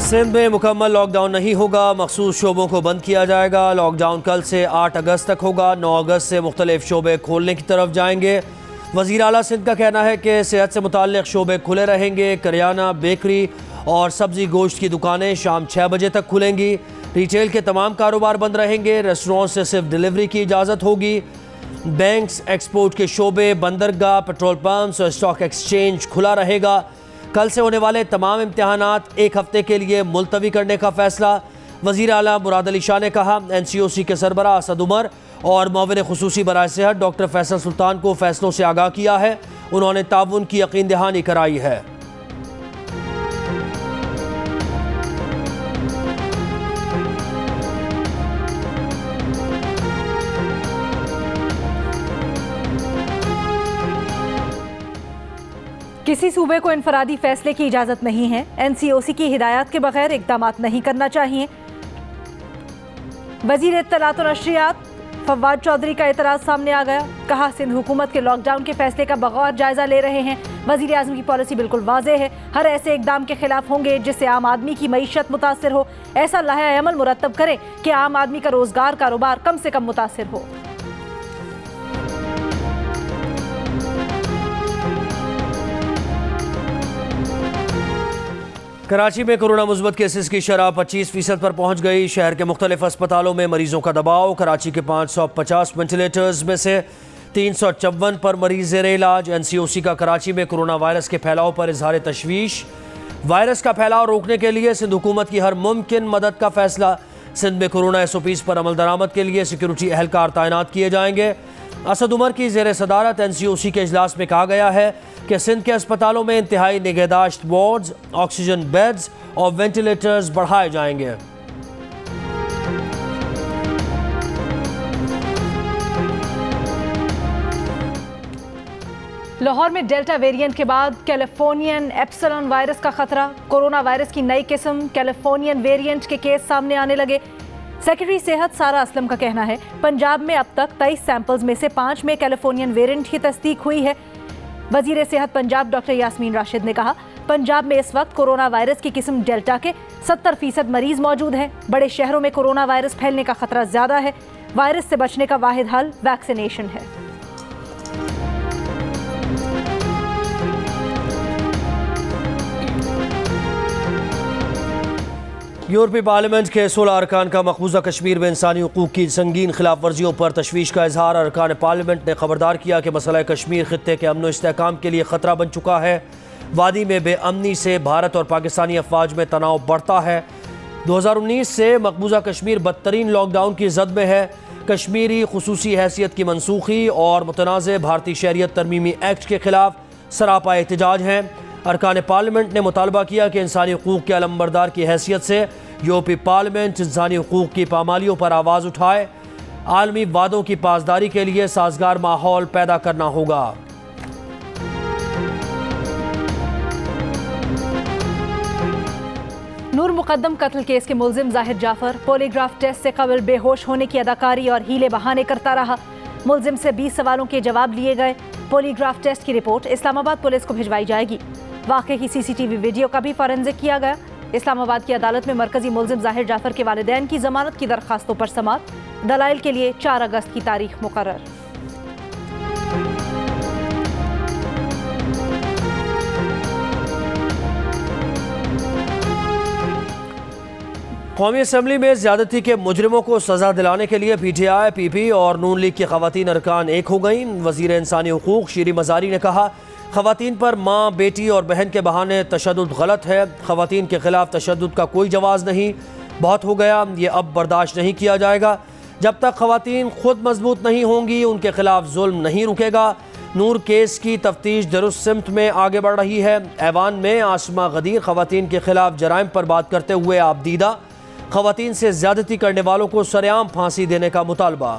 सिंध में मुकम्मल लॉकडाउन नहीं होगा, मखसूस शोबों को बंद किया जाएगा। लॉकडाउन कल से 8 अगस्त तक होगा। 9 अगस्त से मुख्तलिफ शोबे खोलने की तरफ जाएंगे। वज़ीर आला सिंध का कहना है कि सेहत से मुताल्लिक़ शोबे खुले रहेंगे। करियाना, बेकरी और सब्ज़ी गोश्त की दुकानें शाम 6 बजे तक खुलेंगी। रिटेल के तमाम कारोबार बंद रहेंगे। रेस्टोरेंट से सिर्फ डिलीवरी की इजाज़त होगी। बैंक्स, एक्सपोर्ट के शोबे, बंदरगाह, पेट्रोल पंप्स और स्टॉक एक्सचेंज खुला रहेगा। कल से होने वाले तमाम इम्तहानात 1 हफ्ते के लिए मुलतवी करने का फैसला। वज़ीर आला मुराद अली शाह ने कहा, NCOC के सरबराह असद उमर और मुआविन खुसूसी बराए सेहत डॉक्टर फैसल सुल्तान को फैसलों से आगाह किया है। उन्होंने ताउन की यकीन दहानी कराई है। किसी सूबे को इनफरादी फैसले की इजाजत नहीं है। NCOC की हिदायत के बगैर इकदाम नहीं करना चाहिए। वजीर इत्तलात और नशरियात फवाद चौधरी का एतराज सामने आ गया। कहा, सिंध हुकूमत के लॉकडाउन के फैसले का बगौर जायजा ले रहे हैं। वजीर आज़म की पॉलिसी बिल्कुल वाज़ेह है। हर ऐसे इकदाम के खिलाफ होंगे जिससे आम आदमी की मईशत मुतासिर हो। ऐसा लाहे अमल मुरतब करें कि आम आदमी का रोजगार, कारोबार कम से कम मुतासिर हो। कराची में कोरोना मुस्बत केसेस की शरह 25% पर पहुंच गई। शहर के मुख्तलिफ अस्पतालों में मरीजों का दबाव। कराची के 550 वेंटिलेटर्स में से 354 पर मरीज ज़ेरे इलाज। NCOC का कराची में कोरोना वायरस के फैलाव पर इजहार तशवीश। वायरस का फैलाव रोकने के लिए सिंध हुकूमत की हर मुमकिन मदद का फैसला। सिंध में कोरोना SOPs पर अमल दरामद के लिए सिक्योरिटी एहलकार तैनात किए जाएंगे। असद उमर की ज़ेर सदारत NCOC के इजलास में कहा गया है कि सिंध के अस्पतालों में इंतहाई निगहदाश्त वार्ड्स, ऑक्सीजन बेड्स और वेंटिलेटर्स बढ़ाए जाएंगे। लाहौर में डेल्टा वेरिएंट के बाद कैलिफोर्नियन एप्सिलॉन वायरस का खतरा। कोरोना वायरस की नई किस्म कैलिफोर्नियन वेरिएंट के केस सामने आने लगे। सेक्रेटरी सेहत सारा असलम का कहना है, पंजाब में अब तक 23 सैंपल्स में से 5 में कैलिफोर्नियन वेरिएंट की तस्दीक हुई है। वजीर सेहत पंजाब डॉक्टर यास्मीन राशिद ने कहा, पंजाब में इस वक्त कोरोना वायरस की किस्म डेल्टा के 70% मरीज मौजूद हैं। बड़े शहरों में कोरोना वायरस फैलने का खतरा ज्यादा है। वायरस से बचने का वाहिद हल वैक्सीनेशन है। यूरोपीय पार्लियामेंट के 16 अरकान का मकबूजा कश्मीर में इंसानी हुकूक की संगीन खिलाफ वर्जियों पर तशवीश का इजहार। अरकान पार्लियामेंट ने खबरदार किया कि मसला कश्मीर खित्ते के अमन इस्तेहकाम के लिए खतरा बन चुका है। वादी में बेअमनी से भारत और पाकिस्तानी अफवाज में तनाव बढ़ता है। 2019 से मकबूजा कश्मीर बदतरीन लॉकडाउन की जद में है। कश्मीरी खुसूसी हैसियत की मनसूखी और मुतनाज़ भारतीय शहरियत तरमीमी एक्ट के खिलाफ सरापा एहतजाज हैं। अरकान पार्लियामेंट ने मुतालबा किया कि इंसानी हुकूक के अलमबरदार की हैसियत से यूरोपीय पार्लियामेंट इंसानी हुकूक की पामालियों पर आवाज़ उठाए। आलमी वादों की पासदारी के लिए साजगार माहौल पैदा करना होगा। नूर मुकद्दम कत्ल केस के मुल्जिम जाहिद जाफर पॉलीग्राफ टेस्ट से कबल बेहोश होने की अदाकारी और हीले बहाने करता रहा। मुल्जिम से 20 सवालों के जवाब लिए गए। पॉलीग्राफ टेस्ट की रिपोर्ट इस्लामाबाद पुलिस को भिजवाई जाएगी। वाक़े की CCTV वीडियो का भी फॉरेंसिक किया गया। इस्लामाबाद की अदालत में मरकजी मुल्जिम जाहिर जाफर के वालिदैन की जमानत की दरखास्तों पर समाअत। दलाइल के लिए 4 अगस्त की तारीख मुकर्रर। कौमी असम्बली में ज्यादती के मुजरिमों को सजा दिलाने के लिए PTI, PP और नून लीग की खवातीन अरकान एक हो गई। वजीर इंसानी हुकूक शीरी मजारी ने कहा, खवातीन पर माँ, बेटी और बहन के बहाने तशद्दुद गलत है। खवातीन के खिलाफ तशद्दुद का कोई जवाज़ नहीं। बहुत हो गया, ये अब बर्दाश्त नहीं किया जाएगा। जब तक खवातीन खुद मजबूत नहीं होंगी उनके खिलाफ जुल्म नहीं रुकेगा। नूर केस की तफ्तीश दुरुस्त सिमत में आगे बढ़ रही है। ऐवान में आसमा गदीर खवातीन के खिलाफ जराइम पर बात करते हुए आप दीदा। खवातीन से ज्यादती करने वालों को सरेआम फांसी देने का मुतालबा।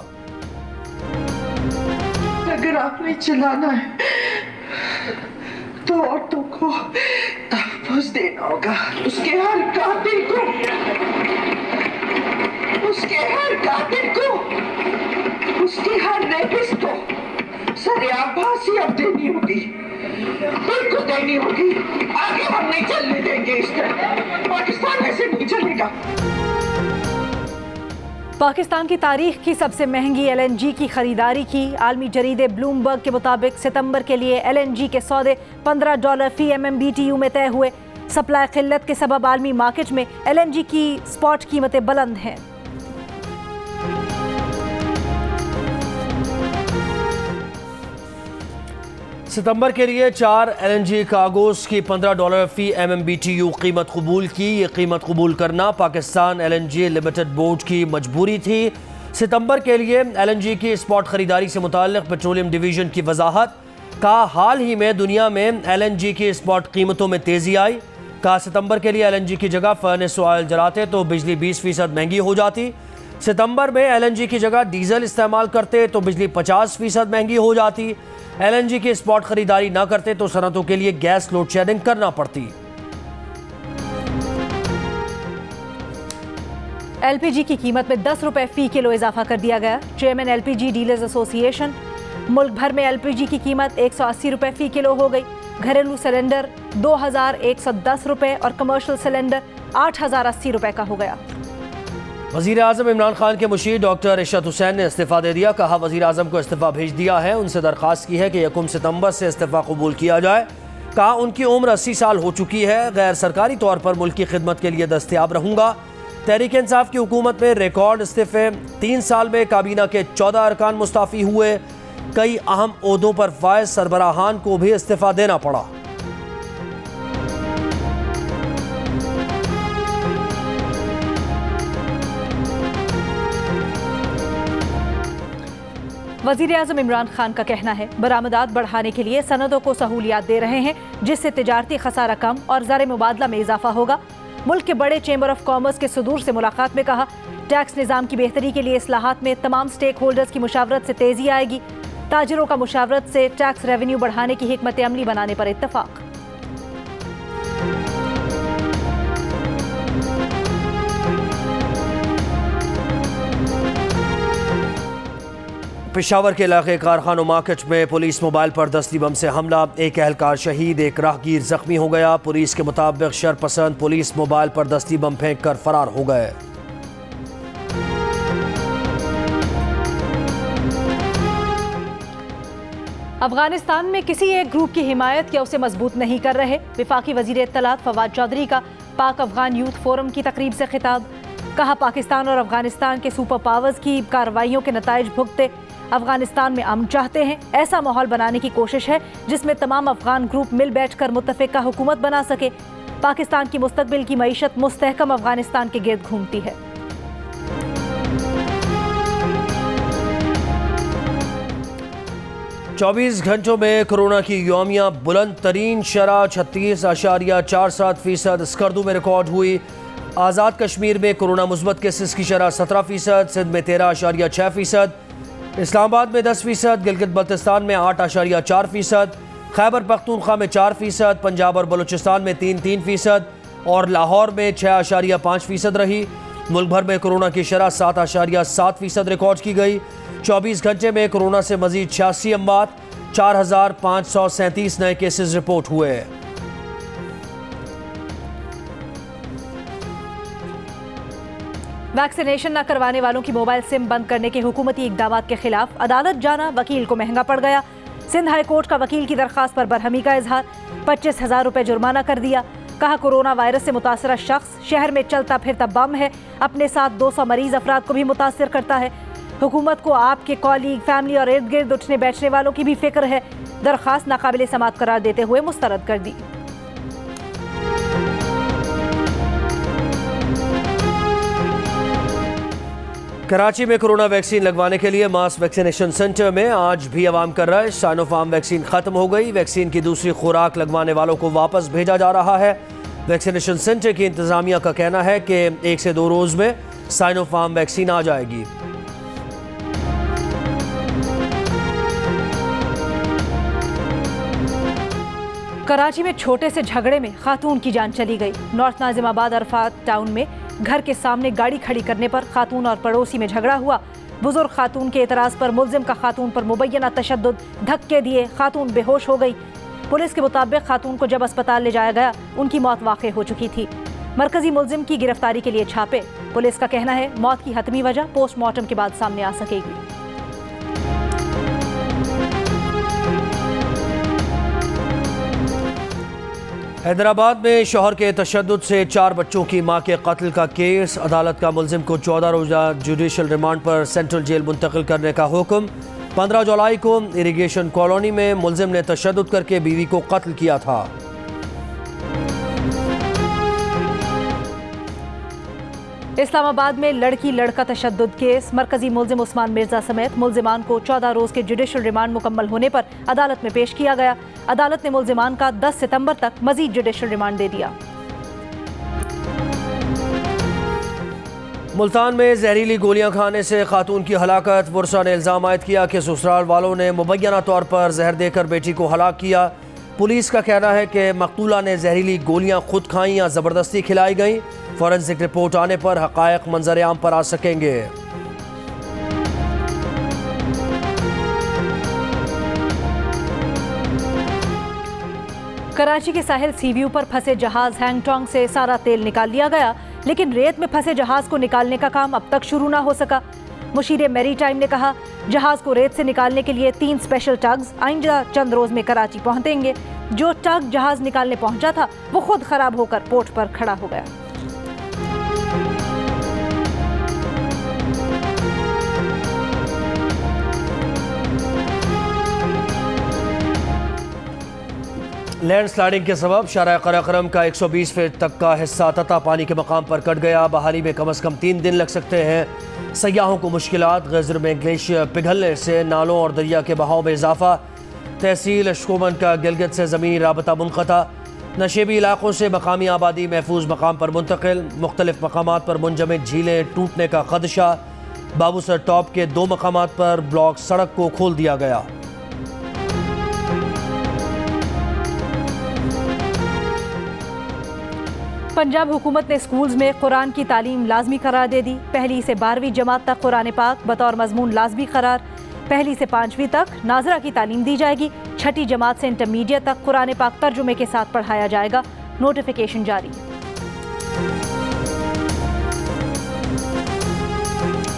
अगर आपने चलाना है तो औरतों को तहफ़्फ़ुज़ देना होगा। उसके हर कातिल को, उसके हर रेपिस्ट को सरेआम फांसी अब देनी होगी, बिल्कुल देनी होगी। आगे हम नहीं चलने देंगे इस तरह। पाकिस्तान ऐसे पाकिस्तान की तारीख की सबसे महंगी LNG की खरीदारी की। आलमी जरीदे ब्लूमबर्ग के मुताबिक सितंबर के लिए LNG के सौदे $15 फी MMBTU में तय हुए। सप्लाई किल्लत के सबब आलमी मार्केट में LNG की स्पॉट कीमतें बुलंद हैं। सितंबर के लिए 4 LNG कार्गोस की $15 फी MMBTU कीमत कबूल की। ये कीमत कबूल करना पाकिस्तान LNG लिमिटेड बोर्ड की मजबूरी थी। सितंबर के लिए LNG की स्पॉट खरीदारी से मुताल्लिक पेट्रोलियम डिवीजन की वजाहत का हाल ही में दुनिया में LNG की स्पॉट कीमतों में तेजी आई। का सितंबर के लिए LNG की जगह फर्नेस ऑयल जलाते तो बिजली 20% महंगी हो जाती। सितंबर में LNG की जगह डीजल इस्तेमाल करते तो बिजली 50% महंगी हो जाती। LNG की स्पॉट खरीदारी ना करते तो सनतों के लिए गैस लोड शेडिंग करना पड़ती। LPG की कीमत में 10 रुपए फी किलो इजाफा कर दिया गया। चेयरमैन LPG डीलर्स एसोसिएशन मुल्क भर में LPG की कीमत 180 रुपए फी किलो हो गई। घरेलू सिलेंडर 2110 रुपए और कमर्शियल सिलेंडर 8080 रुपए का हो गया। वज़ीर आज़म इमरान खान के मुशीर डॉक्टर इशरत हुसैन ने इस्तीफ़ा दे दिया। कहा वज़ीर आज़म को इस्तीफ़ा भेज दिया है। उनसे दरख्वास्त की है कि 1 सितंबर से इस्तीफ़ा कबूल किया जाए। कहा उनकी उम्र 80 साल हो चुकी है। गैर सरकारी तौर पर मुल्क की खिदमत के लिए दस्तयाब रहूँगा। तहरीक इंसाफ की हुकूमत में रिकॉर्ड इस्तीफ़े। 3 साल में काबीना के 14 अरकान मुस्ताफ़ी हुए। कई अहम ओहदों पर फायज सरबराहान को भी इस्तीफ़ा देना पड़ा। वज़ीर आज़म इमरान खान का कहना है बरामदात बढ़ाने के लिए सनदों को सहूलियात दे रहे हैं, जिससे तिजारती खसारा कम और ज़र मुबादला में इजाफा होगा। मुल्क के बड़े चैम्बर ऑफ कॉमर्स के सदूर से मुलाकात में कहा टैक्स निज़ाम की बेहतरी के लिए इस्लाहात में तमाम स्टेक होल्डर्स की मुशावरत से तेज़ी आएगी। ताजिरों का मुशावरत से टैक्स रेवेन्यू बढ़ाने की हिकमत अमली बनाने पर इत्तफाक। पेशावर के इलाके कारखानों मार्केट में पुलिस मोबाइल पर दस्ती बम से हमला। एक एहलकार शहीद, एक राहगीर जख्मी हो गया। पुलिस के मुताबिक शरपसंद पुलिस मोबाइल पर दस्ती बम फेंक कर फरार हो गए। अफगानिस्तान में किसी एक ग्रुप की हिमायत या उसे मजबूत नहीं कर रहे। वफाकी वजीर इत्तलात फवाद चौधरी का पाक अफगान यूथ फोरम की तकरीब से खिताब। कहा पाकिस्तान और अफगानिस्तान के सुपर पावर्स की कार्रवाइयों के नताइज भुगते अफगानिस्तान में अमन चाहते हैं। ऐसा माहौल बनाने की कोशिश है जिसमें तमाम अफगान ग्रुप मिल बैठकर मुत्तफिका हुकूमत बना सके। पाकिस्तान की मुस्तकबिल की मईशत मुस्तहकम अफगानिस्तान के गिर्द घूमती है। चौबीस घंटों में कोरोना की यौमिया बुलंद तरीन शरह 36.47% स्कर्दू में रिकॉर्ड हुई। आज़ाद कश्मीर में कोरोना मुस्बत केसेस की शरह 17%, सिंध में 13.6%, इस्लामाबाद में 10%, गिलगित बल्तिस्तान में 8.4%, खैबर पख्तूनख्वा में 4%, पंजाब और बलूचिस्तान में 3% और लाहौर में 6.5% रही। मुल्क भर में कोरोना की शरह 7.7% रिकॉर्ड की गई। 24 घंटे में कोरोना से मजीद 86 अमवात, 4,537 नए केसेस रिपोर्ट हुए। वैक्सीनेशन न करवाने वालों की मोबाइल सिम बंद करने के हुकूमती इकदाम के खिलाफ अदालत जाना वकील को महंगा पड़ गया। सिंध हाई कोर्ट का वकील की दरखास्त पर बरहमी का इजहार, 25,000 रुपये जुर्माना कर दिया। कहा कोरोना वायरस से मुतासरा शख्स शहर में चलता फिरता बम है, अपने साथ 200 मरीज अफराद को भी मुतासर करता है। हुकूमत को आपके कॉलीग, फैमिली और इर्द गिर्द उठने बैठने वालों की भी फिक्र है। दरखास्त नाकाबिले समाअत करार देते हुए मुस्तरद कर दी। कराची में कोरोना वैक्सीन लगवाने के लिए मास वैक्सीनेशन सेंटर में आज भी अवाम कर रहा है। साइनोफार्म वैक्सीन खत्म हो गई। वैक्सीन की दूसरी खुराक लगवाने वालों को वापस भेजा जा रहा है। वैक्सीनेशन सेंटर की इंतजामिया का कहना है कि 1 से 2 रोज में साइनोफार्म वैक्सीन आ जाएगी। कराची में छोटे से झगड़े में खातून की जान चली गई। नॉर्थ नाजिमाबाद अरफात टाउन में घर के सामने गाड़ी खड़ी करने पर खातून और पड़ोसी में झगड़ा हुआ। बुजुर्ग खातून के एतराज़ पर मुल्जिम का खातून पर मुबैना तशद्दुद, धक्के दिए, खातून बेहोश हो गई। पुलिस के मुताबिक खातून को जब अस्पताल ले जाया गया उनकी मौत वाक़ई हो चुकी थी। मरकजी मुलजिम की गिरफ्तारी के लिए छापे। पुलिस का कहना है मौत की हतमी वजह पोस्टमार्टम के बाद सामने आ सकेगी। हैदराबाद में शौहर के तशद्दुद से 4 बच्चों की मां के कत्ल का केस। अदालत का मुलजिम को 14 रोजा जुडिशल रिमांड पर सेंट्रल जेल मुंतकिल करने का हुक्म। 15 जुलाई को इरिगेशन कॉलोनी में मुलजिम ने तशद्दुद करके बीवी को कत्ल किया था। इस्लामाबाद में लड़की लड़का तशद्दुद केस। मरकजी मुलजिम उस्मान मिर्जा समेत मुलजिमान को 14 रोज के जुडिशल रिमांड मुकम्मल होने पर अदालत में पेश किया गया। अदालत ने मुलजिमान का 10 सितंबर तक मजीद जुडिशल रिमांड दे दिया। मुल्तान में जहरीली गोलियां खाने से खातून की हलाकत। बुरसा ने इल्ज़ाम आयद किया कि ससुराल वालों ने मुबैना तौर पर जहर देकर बेटी को हलाक किया। पुलिस का कहना है कि मकतूला ने जहरीली गोलियां खुद खाई या ज़बरदस्ती खिलाई गईं। फॉरेंसिक रिपोर्ट आने पर हक़ायक़ मंजर आम पर आ सकेंगे। कराची के साहिल सीव्यू पर फंसे जहाज हैंगटोंग से सारा तेल निकाल लिया गया, लेकिन रेत में फंसे जहाज को निकालने का काम अब तक शुरू ना हो सका। मुशीर मैरीटाइम ने कहा जहाज को रेत से निकालने के लिए 3 स्पेशल टग्स आइंदा चंद रोज में कराची पहुंचेंगे। जो टग जहाज निकालने पहुंचा था वो खुद खराब होकर पोर्ट पर खड़ा हो गया। लैंडस्लाइडिंग के सबब शारा कराक्रम का 120 फीट तक का हिस्सा तता पानी के मकाम पर कट गया। बहाली में कम अज़ कम 3 दिन लग सकते हैं। सयाहों को मुश्किलात। गजर में ग्लेशियर पिघलने से नालों और दरिया के बहाव में इजाफा। तहसील अशकोमन का गिलगित से ज़मीनी राबता मुनक़ता। नशेबी इलाकों से मकामी आबादी महफूज मकाम पर मुंतकिल। मुख्तलिफ मकामात पर मुंजमद झीलें टूटने का खदशा। बाबूसर टॉप के 2 मकामात पर ब्लॉक सड़क को खोल दिया गया। पंजाब हुकूमत ने स्कूल्स में कुरान की तालीम लाजमी करार दे दी। 1ली से 12वीं जमात तक कुरान पाक बतौर मजमून लाजमी करार। 1ली से 5वीं तक नाजरा की तालीम दी जाएगी। 6ठी जमात से इंटरमीडिएट तक कुरान पाक तर्जुमे के साथ पढ़ाया जाएगा। नोटिफिकेशन जारी।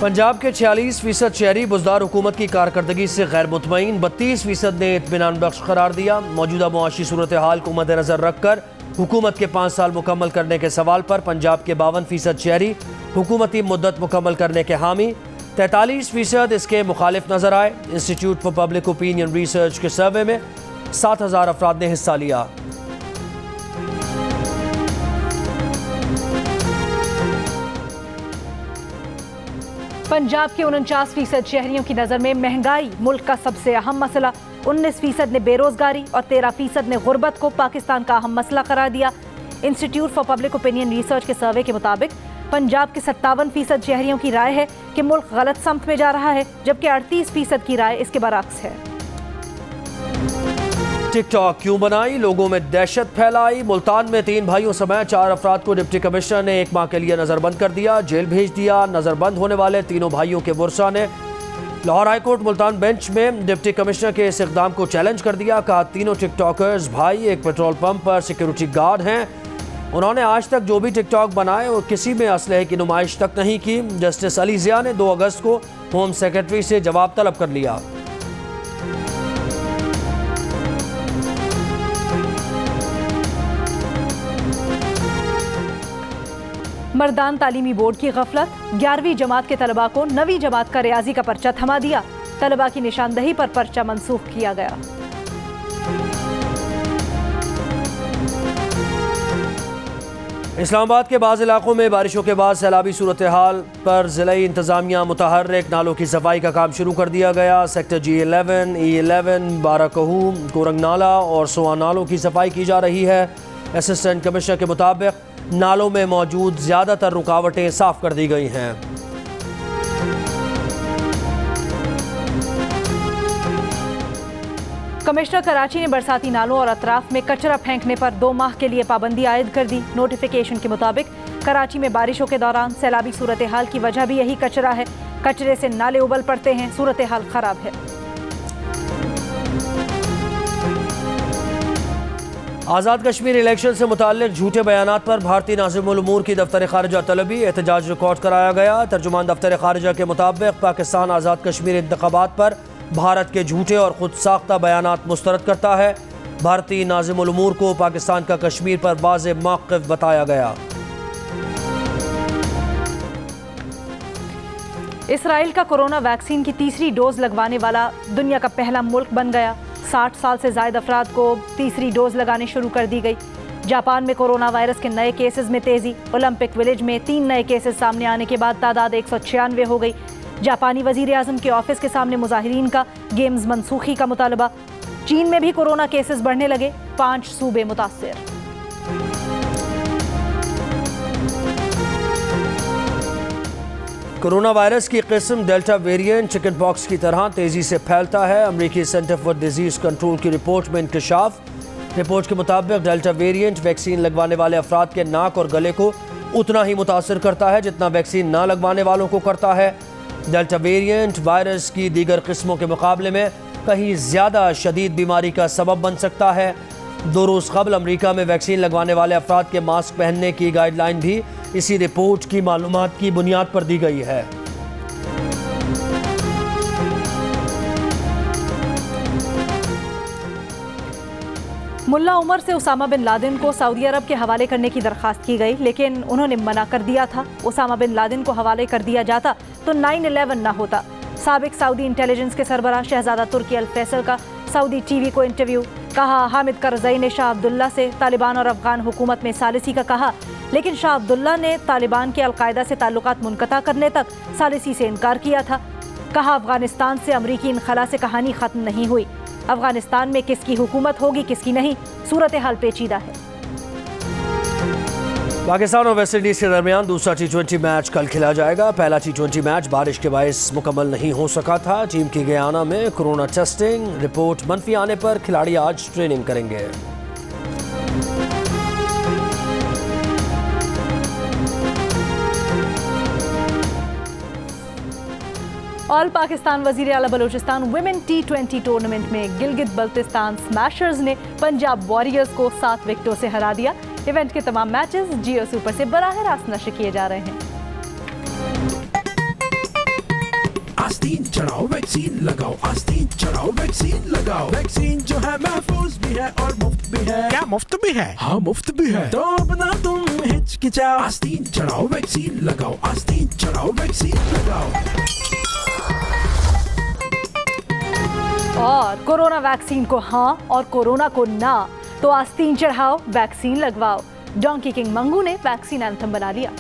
पंजाब के 46% शहरी बुज़दार हुकूमत की कारकर्दगी से गैर मुतमईन। 32% ने इत्मीनान बख्श करार दिया। मौजूदा मुआशी सूरत हाल को मद्देनजर रखकर हुकूमत के 5 साल मुकम्मल करने के सवाल पर पंजाब के 52% शहरी हुकूमती मुद्दत मुकम्मल करने के हामी। 43% इसके मुखालिफ नजर आए। Institute for public opinion research के सर्वे में 7000 अफराद ने हिस्सा लिया। पंजाब के 49% शहरियों की नज़र में महंगाई मुल्क का सबसे अहम मसला। 19% ने बेरोजगारी और 13% ने गुर्बत को पाकिस्तान का अहम मसला करार दिया। Institute for public opinion research के सर्वे के मुताबिक पंजाब के 57% शहरियों की राय है कि मुल्क गलत समत में जा रहा है, जबकि 38% की राय इसके बरअक्स है। टिकटॉक क्यों बनाई, लोगों में दहशत फैलाई। मुल्तान में 3 भाइयों समेत 4 अफराद को डिप्टी कमिश्नर ने 1 माह के लिए नजरबंद कर दिया, जेल भेज दिया। नजरबंद होने वाले तीनों भाइयों के बुरसा ने लाहौर हाईकोर्ट मुल्तान बेंच में डिप्टी कमिश्नर के इस इक़दाम को चैलेंज कर दिया। कहा तीनों टिकटॉकर्स भाई एक पेट्रोल पंप पर सिक्योरिटी गार्ड हैं। उन्होंने आज तक जो भी टिकटॉक बनाए और किसी में असलहे की नुमाइश तक नहीं की। जस्टिस अली ज़िया ने 2 अगस्त को होम सेक्रेटरी से जवाब तलब कर लिया। मर्दान तालीमी बोर्ड की गफलत। 11वीं जमात के तलबा को 9वीं जमात का रियाजी का पर्चा थमा दिया। तलबा की निशानदही पर पर्चा मनसूख किया गया। इस्लामाबाद के बाज़ इलाकों में बारिशों के बाद सैलाबी सूरत हाल पर ज़िले इंतज़ामिया मुतहर्रिक। नालों की सफाई का काम शुरू कर दिया गया। सेक्टर G11, E11, बाराकहू, कोरंग नाला और सोआ नालों की सफाई की जा रही है। असिस्टेंट कमिश्नर के मुताबिक नालों में मौजूद ज़्यादातर रुकावटें साफ कर दी गई हैं। कमिश्नर कराची ने बरसाती नालों और अतराफ में कचरा फेंकने पर 2 माह के लिए पाबंदी आयद कर दी। नोटिफिकेशन के मुताबिक कराची में बारिशों के दौरान सैलाबी सूरत हाल की वजह भी यही कचरा है। कचरे से नाले उबल पड़ते हैं, सूरत हाल खराब है। आज़ाद कश्मीर इलेक्शन से मुताल्लिक झूठे बयानात पर भारतीय नाज़िमुल उमूर की दफ्तर खारिजा तलबी एहतजाज रिकॉर्ड कराया गया। तर्जुमान दफ्तर खारिजा के मुताबिक पाकिस्तान आज़ाद कश्मीर इंतखाबात पर भारत के झूठे और खुद साख्ता बयानात मुस्तरद करता है। भारतीय नाज़िमुल उमूर को पाकिस्तान का कश्मीर पर वाज़े मौक़िफ़ बताया गया। इसराइल का कोरोना वैक्सीन की तीसरी डोज लगवाने वाला दुनिया का पहला मुल्क बन गया। 60 साल से ज़ायद अफराद को तीसरी डोज लगानी शुरू कर दी गई। जापान में कोरोना वायरस के नए केसेस में तेज़ी। ओलंपिक विलेज में 3 नए केसेस सामने आने के बाद तादाद 196 हो गई। जापानी वज़ीर आज़म के ऑफिस के सामने मुजाहिरीन का गेम्स मनसूखी का मुतालबा। चीन में भी कोरोना केसेस बढ़ने लगे, 5 सूबे मुतासिर। कोरोना वायरस की किस्म डेल्टा वेरिएंट चिकन पॉक्स की तरह तेज़ी से फैलता है। अमरीकी सेंटर फॉर डिजीज़ कंट्रोल की रिपोर्ट में इंकशाफ। रिपोर्ट के मुताबिक डेल्टा वेरिएंट वैक्सीन लगवाने वाले अफराद के नाक और गले को उतना ही मुतासर करता है जितना वैक्सीन ना लगवाने वालों को करता है। डेल्टा वेरिएंट वायरस की दीगर किस्मों के मुकाबले में कहीं ज़्यादा शदीद बीमारी का सबब बन सकता है। 2 रोज़ कबल अमरीका में वैक्सीन लगवाने वाले अफराद के मास्क पहनने की गाइडलाइन भी इसी रिपोर्ट की मालूमात की बुनियाद पर दी गई है। मुल्ला उमर से उसामा बिन लादेन को सऊदी अरब के हवाले करने की दरख्वास्त की गई, लेकिन उन्होंने मना कर दिया था। उसामा बिन लादेन को हवाले कर दिया जाता तो 9/11 ना होता। साबिक सऊदी इंटेलिजेंस के सरबराह शहजादा तुर्की अल फैसल का सऊदी टीवी को इंटरव्यू। कहा, हामिद करज़ई ने शाह अब्दुल्ला से तालिबान और अफगान हुकूमत में सालिसी का कहा, लेकिन शाह अब्दुल्ला ने तालिबान के अलकायदा से ताल्लुकात मुनक़ता करने तक सालिसी से इनकार किया था। कहा, अफगानिस्तान से अमरीकी इनखला से कहानी ख़त्म नहीं हुई। अफगानिस्तान में किसकी हुकूमत होगी किसकी नहीं, सूरत हाल पेचीदा है। पाकिस्तान और वेस्ट इंडीज़ के दरमियान दूसरा T20 मैच कल खेला जाएगा। पहला T20 मैच बारिश के बायस मुकम्मल नहीं हो सका था। टीम की गयाना में कोरोना टेस्टिंग रिपोर्ट मनफी आने पर खिलाड़ी आज ट्रेनिंग करेंगे। ऑल पाकिस्तान वजीर आला बलूचिस्तान वुमेन T20 टूर्नामेंट में गिलगित बल्तिस्तान स्मैशर्स ने पंजाब वॉरियर्स को 7 विकेटों से हरा दिया। इवेंट के तमाम मैचेस जियो सुपर से बराह रास्त नशर किए जा रहे हैं। आस्तीन चढ़ाओ वैक्सीन लगाओ, आस्तीन चढ़ाओ वैक्सीन लगाओ। वैक्सीन जो है महफूज भी है और मुफ्त भी है। क्या मुफ्त भी है? हाँ मुफ्त भी है। तो अपना तुम हिचकिचाओ, आस्तीन चढ़ाओ वैक्सीन लगाओ, आस्तीन चढ़ाओ वैक्सीन लगाओ। और कोरोना वैक्सीन को हाँ और कोरोना को ना, तो आस्तीन चढ़ाओ वैक्सीन लगवाओ। डोंकी किंग मंगू ने वैक्सीन एंथम बना लिया।